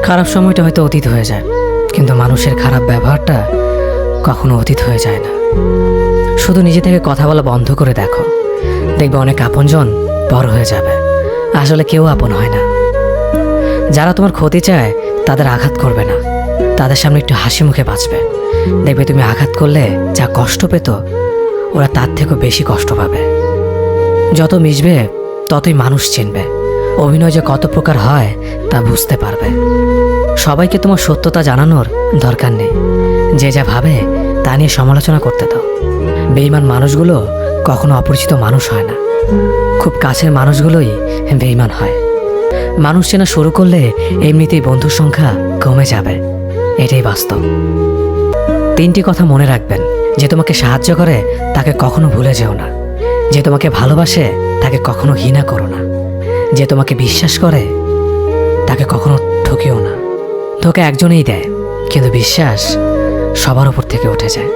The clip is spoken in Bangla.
খারাপ সময়টা হয়তো অতীত হয়ে যায়, কিন্তু মানুষের খারাপ ব্যবহারটা কখনো অতীত হয়ে যায় না। শুধু নিজে থেকে কথা বলা বন্ধ করে দেখো, দেখবে অনেক আপনজন বড় হয়ে যাবে। আসলে কেউ আপন হয় না। যারা তোমার ক্ষতি চায় তাদের আঘাত করবে না, তাদের সামনে একটু হাসি মুখে বাঁচবে। দেখবে তুমি আঘাত করলে যা কষ্ট পেত, ওরা তার থেকেও বেশি কষ্ট পাবে। যত মিশবে ততই মানুষ চিনবে, অভিনয় যে কত প্রকার হয় তা বুঝতে পারবে। সবাইকে তোমার সত্যতা জানানোর দরকার নেই, যে যা ভাবে তা নিয়ে সমালোচনা করতে দাও। বেঈমান মানুষগুলো কখনো অপরিচিত মানুষ হয় না, খুব কাছের মানুষগুলোই বেঈমান হয়। মানুষ চেনা শুরু করলে এমনিতেই বন্ধুর সংখ্যা কমে যাবে, এটাই বাস্তব। 3টি কথা মনে রাখবেন: যে তোমাকে সাহায্য করে তাকে কখনো ভুলে যেও না, যে তোমাকে ভালোবাসে তাকে কখনো ঘৃণা করো না, যে তোমাকে বিশ্বাস করে তাকে কখনো ঠকিও না। ধোঁকা একজনেই দেয়, কিন্তু বিশ্বাস সবার উপর থেকে উঠে যায়।